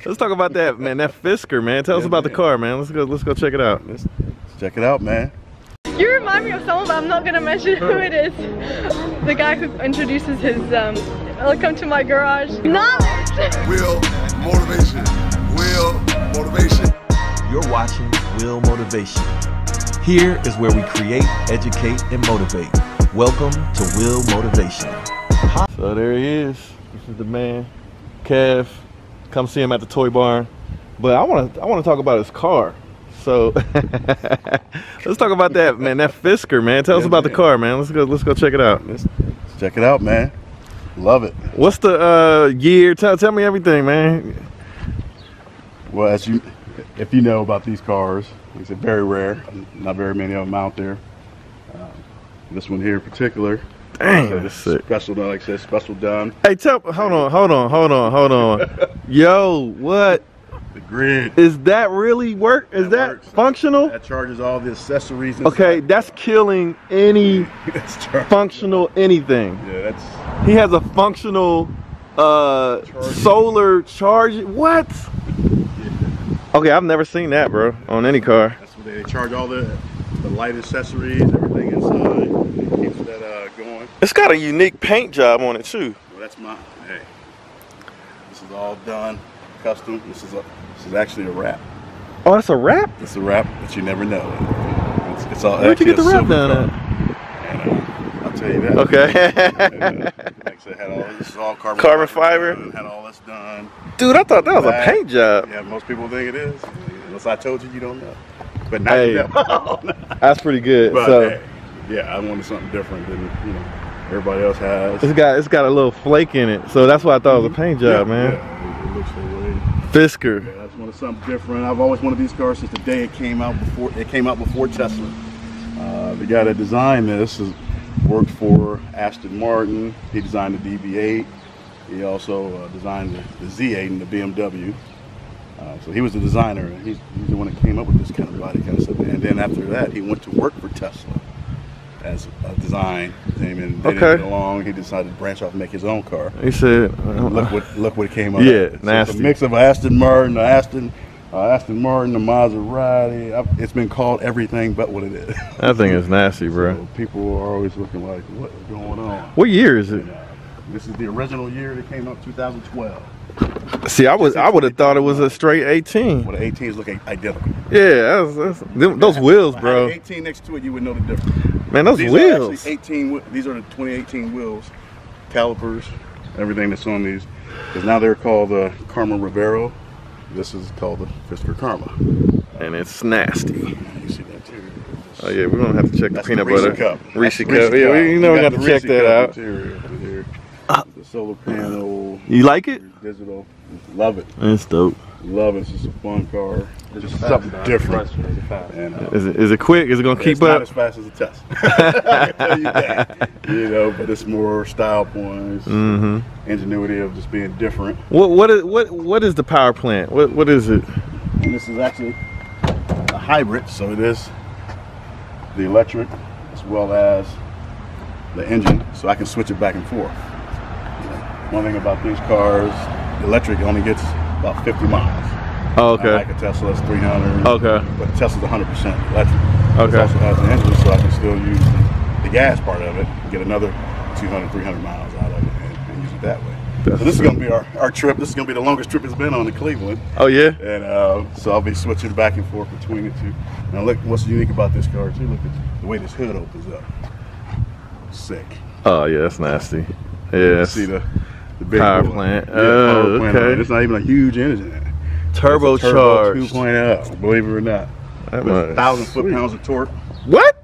Let's talk about that, man. That Fisker, man. Tell us about the car, man. Let's go check it out. Let's check it out, man. You remind me of someone, but I'm not gonna mention who it is. The guy who introduces his welcome to my garage. Knowledge! Will motivation. Will motivation. You're watching Will Motivation. Here is where we create, educate, and motivate. Welcome to Will Motivation. So there he is. This is the man, Kev. Come see him at the toy barn. But I want to talk about his car. So let's talk about that, man. That Fisker, man. Tell us about the car, man. Let's go check it out. Let's check it out, man. Love it. What's the year? Tell me everything, man. Well, if you know about these cars, it's very rare. Not very many of them out there. This one here in particular. Dang, so that's sick. Special, like I said, special done. Hey, hold on. Yo, what? The grid. Is that really work? Is that works. Functional? That charges all the accessories. Okay, that's killing any functional anything. Yeah, that's. He has a functional solar charge. What? Okay, I've never seen that, bro, on any car. That's what they charge all the light accessories, everything inside. It keeps that going. It's got a unique paint job on it too. Well, that's my. Hey, this is all done, custom. This is actually a wrap. Oh, that's a wrap? It's a wrap that you never know. It's all. Where'd you get the wrap done at? And I'll tell you that. Okay. And, like I said, this is all carbon fiber. Done, had all this done. Dude, I thought that was a paint job. Yeah, most people think it is. Unless I told you, you don't know. But now you know. That's pretty good. But, so, hey, yeah, I wanted something different than everybody else has. It's got a little flake in it, so that's why I thought it was a paint job, man. Yeah, it looks that way. Fisker. Yeah, I just wanted something different. I've always wanted these cars since the day it came out before Tesla. The guy that designed this worked for Aston Martin. He designed the DB8. He also designed the Z8 and the BMW. So he was the designer. He's the one that came up with this kind of body kind of stuff. And then after that, he went to work for Tesla as a design thing. And they didn't get along. He decided to branch off and make his own car. He said, "Look what it came up." Yeah, with. nasty. So it's a mix of Aston Martin, Aston Martin, the Maserati. It's been called everything but what it is. That thing is nasty, bro. So people are always looking like, "What is going on?" What year is it? And, this is the original year that came out, 2012. See, I would have thought it was a straight 18. Well, the 18s look identical. Yeah, those wheels, bro. 18 next to it, you would know the difference. Man, those wheels. Are actually 18. These are the 2018 wheels, calipers, everything that's on these. Because now they're called the Karma Rivero. This is called the Fisker Karma. And it's nasty. You see that too. Oh yeah, we're gonna have to check the peanut butter. Reese cup. Yeah, you know we got to check that out. The solar panel. You like it? Digital. Love it. It's dope. Love it. It's just a fun car. It's just something different. And, is it quick? Is it gonna keep up? Not as fast as a Tesla. I can tell you that. But it's more style points, ingenuity of just being different. What is the power plant? What is it? And this is actually a hybrid, so it is the electric as well as the engine, so I can switch it back and forth. One thing about these cars, the electric only gets about 50 miles. Oh, okay. Like a Tesla, it's 300. Okay. But Tesla's 100% electric. Okay. It also has an engine, so I can still use the gas part of it, get another 200, 300 miles out of it, and use it that way. So this is going to be our trip. This is going to be the longest trip it's been on to Cleveland. Oh, yeah? And so I'll be switching back and forth between the two. Now look, what's unique about this car, too, look at the way this hood opens up. Sick. Oh, yeah, that's nasty. Yeah. See the big power boy. plant. Yeah, power plant. Okay. It's not even a huge engine. Turbocharged. Turbo 2.0, believe it or not. That 1,000 foot-pounds of torque. What?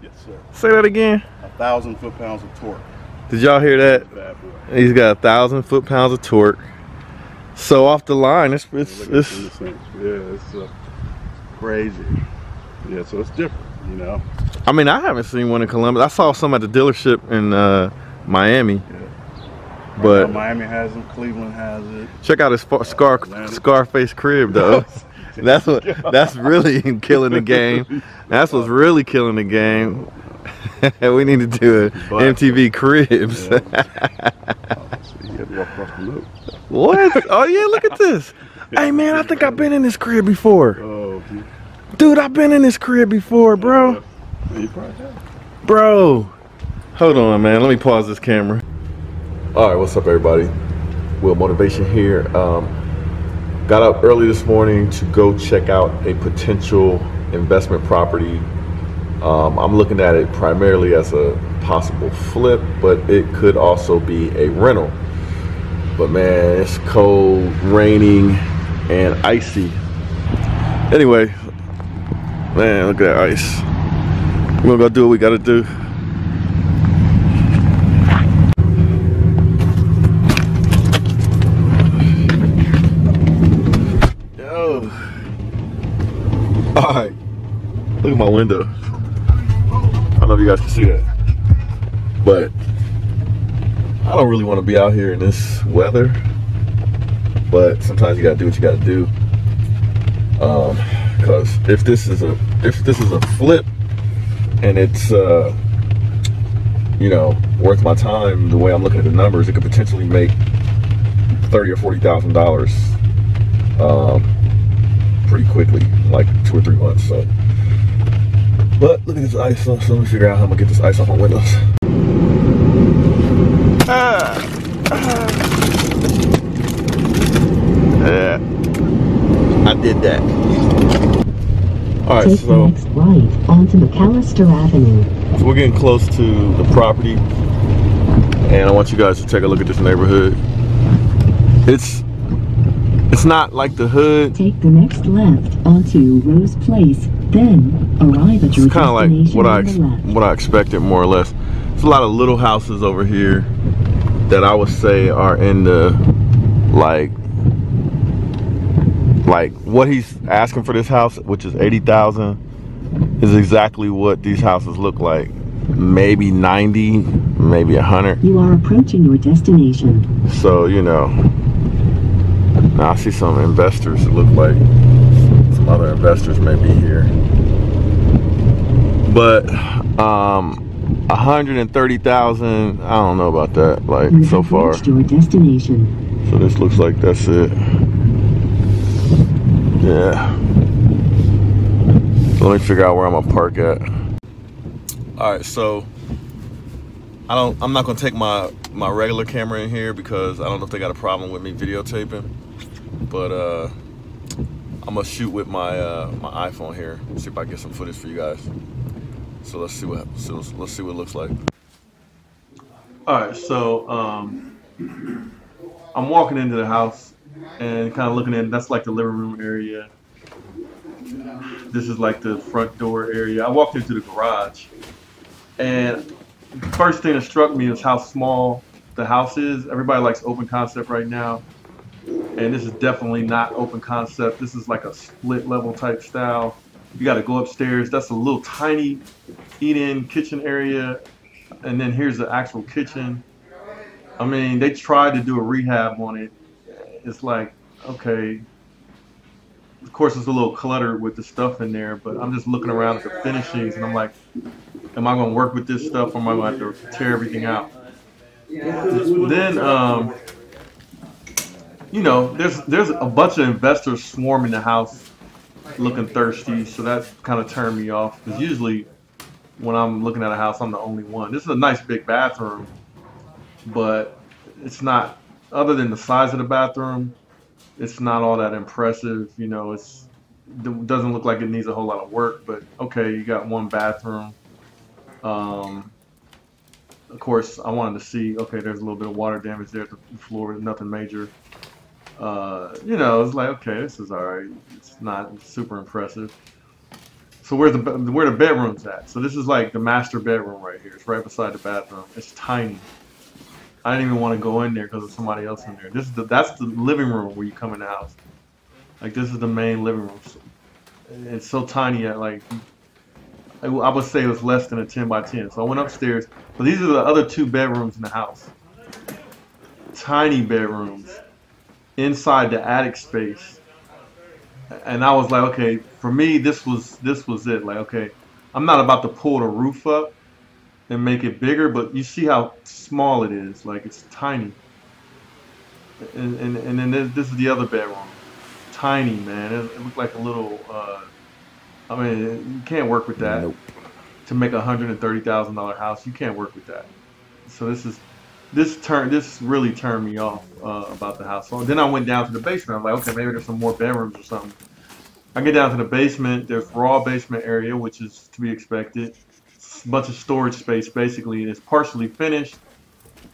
Yes, sir. Say that again. 1,000 foot-pounds of torque. Did y'all hear that? Bad boy. He's got 1,000 foot-pounds of torque. So off the line, it's crazy. Yeah, so it's different, you know. I mean, I haven't seen one in Columbus. I saw some at the dealership in Miami. Yeah. But now Miami has them, Cleveland has it. Check out his Scarface crib, though. That's really killing the game. That's what's really killing the game. We need to do a MTV Cribs. Yeah. You had to walk across the loop. What? Oh yeah, look at this. Hey man, I think I've been in this crib before. Oh, Dude, I've been in this crib before, bro. you probably have. Bro. Hold on, man. Let me pause this camera. All right, what's up, everybody? Will Motivation here. Got up early this morning to go check out a potential investment property. I'm looking at it primarily as a possible flip, but it could also be a rental. But man, it's cold, raining, and icy. Anyway, man, look at that ice. We're gonna go do what we gotta do. Yo. All right, look at my window. I don't know if you guys can see that, but I don't really want to be out here in this weather, but sometimes you gotta do what you gotta do. Because if this is a flip and it's you know, worth my time, the way I'm looking at the numbers, it could potentially make $30,000 or $40,000 pretty quickly, like 2 or 3 months. So, but look at this ice. So let me figure out how I'm gonna get this ice off my windows. Yeah, I did that. All right, Take so the next right onto McAllister Avenue. So we're getting close to the property, and I want you guys to take a look at this neighborhood. It's not like the hood. Take the next left onto Rose Place, then arrive at your It's kind of like destination what on the left. what I expected, more or less. There's a lot of little houses over here that I would say are in the like what he's asking for this house, which is $80,000, is exactly what these houses look like. Maybe 90, maybe 100. You are approaching your destination. So, you know, now I see some investors. It look like some other investors may be here. But 130,000, I don't know about that, like, You so have far. reached your destination. So this looks like that's it. Yeah. Let me figure out where I'm gonna park at. All right, so I'm not gonna take my regular camera in here because I don't know if they got a problem with me videotaping. But I'm gonna shoot with my my iPhone here. See if I can get some footage for you guys. So let's see what it looks like. All right, so I'm walking into the house and kind of looking at it. That's like the living room area. This is like the front door area. I walked into the garage, and the first thing that struck me is how small the house is. Everybody likes open concept right now, and this is definitely not open concept. This is like a split level type style. You got to go upstairs. That's a little tiny eat-in kitchen area, and then here's the actual kitchen. I mean, they tried to do a rehab on it. It's like, okay, of course it's a little cluttered with the stuff in there, but I'm just looking around at the finishings and I'm like, am I gonna work with this stuff or am I gonna have to tear everything out? Then, you know, there's a bunch of investors swarming the house looking thirsty, so that kind of turned me off, because usually when I'm looking at a house, I'm the only one. This is a nice big bathroom, but it's not, other than the size of the bathroom, it's not all that impressive. You know, it doesn't look like it needs a whole lot of work, but okay, you got one bathroom. Of course, I wanted to see, okay, there's a little bit of water damage there at the floor, nothing major. You know, it's like, okay, this is all right. It's not super impressive. So where the bedroom's at? So this is like the master bedroom right here. It's right beside the bathroom. It's tiny. I didn't even want to go in there because there's somebody else in there. That's the living room where you come in the house. Like, this is the main living room. It's so tiny that, like, I would say it was less than a 10 by 10. So I went upstairs. But these are the other 2 bedrooms in the house. Tiny bedrooms inside the attic space. And I was like, okay, for me, this was it. Like, okay, I'm not about to pull the roof up and make it bigger, but you see how small it is. Like, it's tiny. And then this is the other bedroom. tiny, man. It looked like a little. I mean, you can't work with that. Nope. To make a $130,000 house, you can't work with that. So this really turned me off about the house. So then I went down to the basement. I'm like, okay, maybe there's some more bedrooms or something. I get down to the basement. There's raw basement area, which is to be expected. A bunch of storage space, basically. It's partially finished.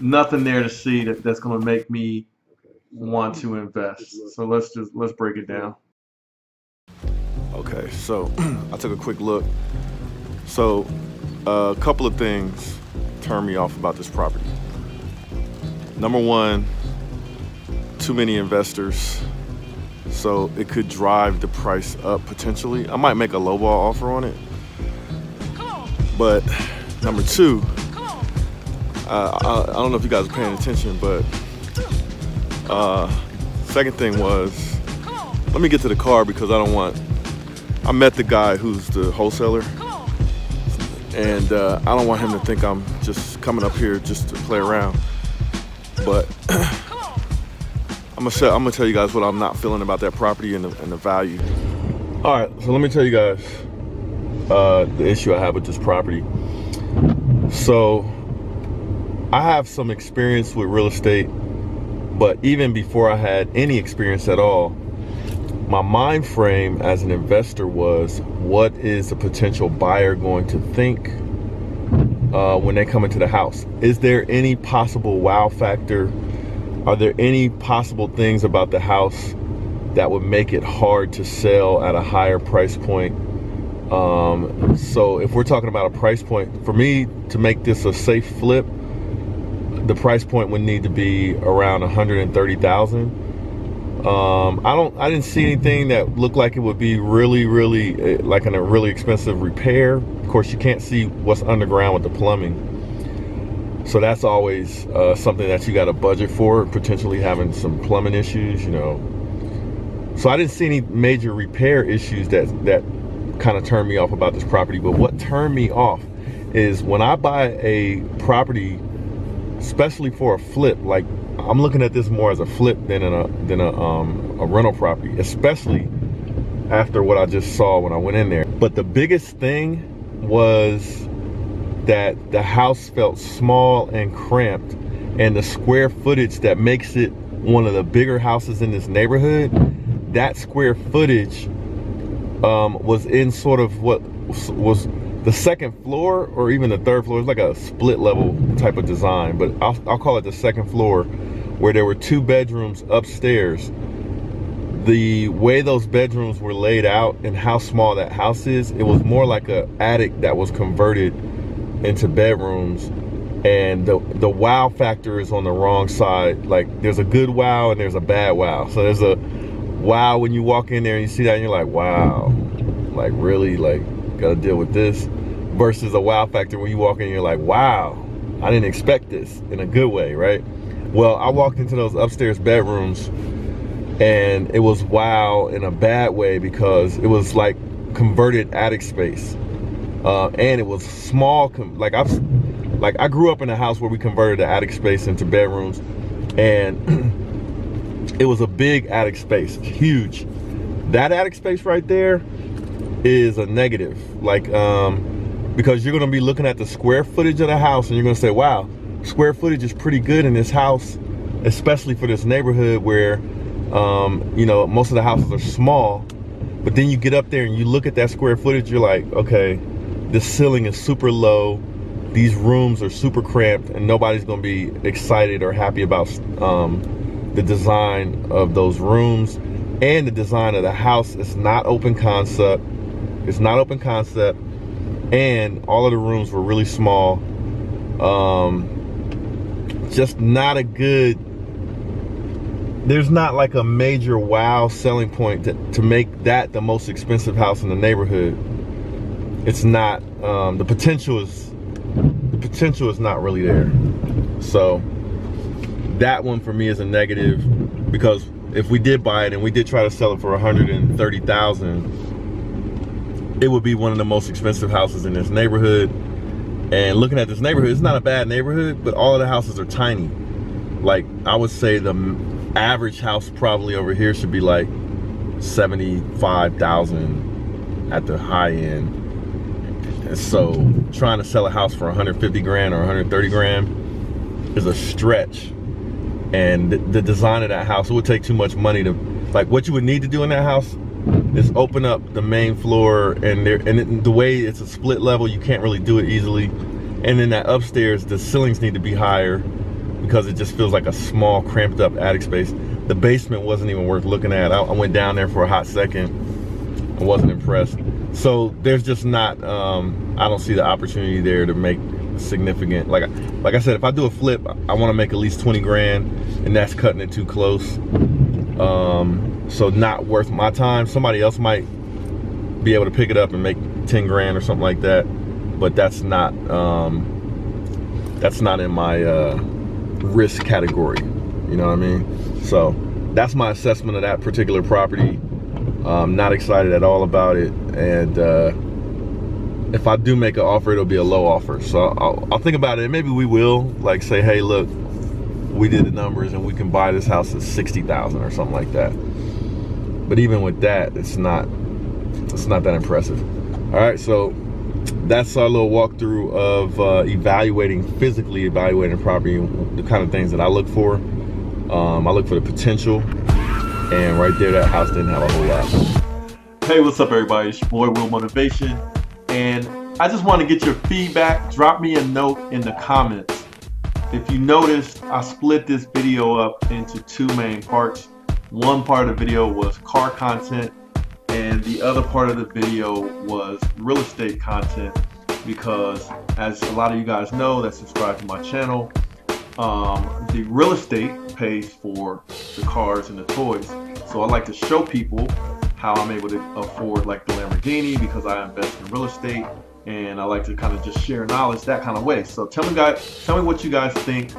Nothing there to see that's going to make me want to invest. So let's break it down. Okay, so I took a quick look. So a couple of things turned me off about this property. Number one, too many investors. So it could drive the price up potentially. I might make a lowball offer on it. But number two, I don't know if you guys are paying attention, but second thing was, let me get to the car because I met the guy who's the wholesaler, and I don't want him to think I'm just coming up here just to play around. But I'm gonna tell you guys what I'm not feeling about that property and the value. All right, so let me tell you guys the issue I have with this property. So I have some experience with real estate, but even before I had any experience at all, my mind frame as an investor was, what is a potential buyer going to think when they come into the house? Is there any possible wow factor? Are there any possible things about the house that would make it hard to sell at a higher price point? So if we're talking about a price point, for me to make this a safe flip, the price point would need to be around 130,000. I didn't see anything that looked like it would be really like a really expensive repair. Of course, you can't see what's underground with the plumbing, so that's always something that you got to budget for, potentially having some plumbing issues, you know. So I didn't see any major repair issues that kind of turned me off about this property. But what turned me off is when I buy a property, especially for a flip, like I'm looking at this more as a flip than a rental property, especially after what I just saw when I went in there. But the biggest thing was that the house felt small and cramped, and the square footage that makes it one of the bigger houses in this neighborhood, that square footage was in sort of what was the second floor or even the third floor. It's like a split level type of design, but I'll call it the second floor, where there were 2 bedrooms upstairs. The way those bedrooms were laid out and how small that house is, it was more like an attic that was converted into bedrooms, and the wow factor is on the wrong side. Like there's a good wow and there's a bad wow. So there's a wow when you walk in there and you see that and you're like, wow, like really, like gotta deal with this, versus a wow factor when you walk in and you're like, wow, I didn't expect this, in a good way, right? Well, I walked into those upstairs bedrooms and it was wow in a bad way, because it was like converted attic space, and it was small. Like I grew up in a house where we converted the attic space into bedrooms, and it was a big attic space, huge. That attic space right there is a negative, like because you're gonna be looking at the square footage of the house and you're gonna say, wow, square footage is pretty good in this house, especially for this neighborhood where you know, most of the houses are small. But then you get up there and you look at that square footage, you're like, okay, the ceiling is super low, these rooms are super cramped, and nobody's gonna be excited or happy about the design of those rooms. And the design of the house is not open concept. It's not open concept, and all of the rooms were really small. Just not a good, there's not like a major wow selling point to make that the most expensive house in the neighborhood. It's not, the potential is not really there. So that one for me is a negative, because if we did buy it and we did try to sell it for 130,000, it would be one of the most expensive houses in this neighborhood. And looking at this neighborhood, it's not a bad neighborhood, but all of the houses are tiny. Like I would say the average house probably over here should be like $75,000 at the high end. And so trying to sell a house for 150 grand or 130 grand is a stretch. And the design of that house, it would take too much money to, like, what you would need to do in that house is open up the main floor, and the way it's a split level, you can't really do it easily. And then that upstairs, the ceilings need to be higher because it just feels like a small, cramped up attic space. The basement wasn't even worth looking at. I went down there for a hot second. I wasn't impressed. So there's just not, I don't see the opportunity there to make significant, like I said, if I do a flip, I want to make at least 20 grand, and that's cutting it too close. So not worth my time. Somebody else might be able to pick it up and make 10 grand or something like that, but that's not in my risk category, you know what I mean? So that's my assessment of that particular property. I'm not excited at all about it, and if I do make an offer, it'll be a low offer. So I'll think about it, and maybe we will like say, hey, look, we did the numbers and we can buy this house at 60,000 or something like that. But even with that, it's not that impressive. All right, so that's our little walkthrough of physically evaluating property, the kind of things that I look for. I look for the potential, and right there, that house didn't have a whole lot. Hey, what's up everybody? It's your boy Will Motivation, and I just want to get your feedback. Drop me a note in the comments. If you noticed, I split this video up into two main parts. One part of the video was car content, and the other part of the video was real estate content, because as a lot of you guys know that subscribe to my channel, the real estate pays for the cars and the toys. So I like to show people how I'm able to afford like the Lamborghini, because I invest in real estate, and I like to kind of just share knowledge that kind of way. So tell me what you guys think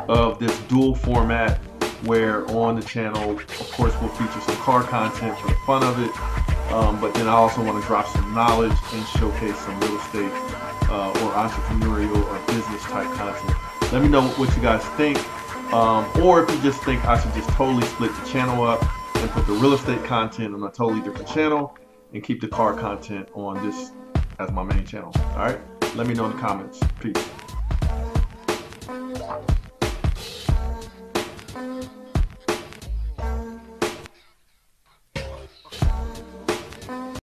of this dual format, where on the channel, of course, we'll feature some car content for the fun of it, but then I also want to drop some knowledge and showcase some real estate or entrepreneurial or business type content. Let me know what you guys think, or if you just think I should just totally split the channel up and put the real estate content on a totally different channel and keep the car content on this as my main channel. All right, let me know in the comments. Peace.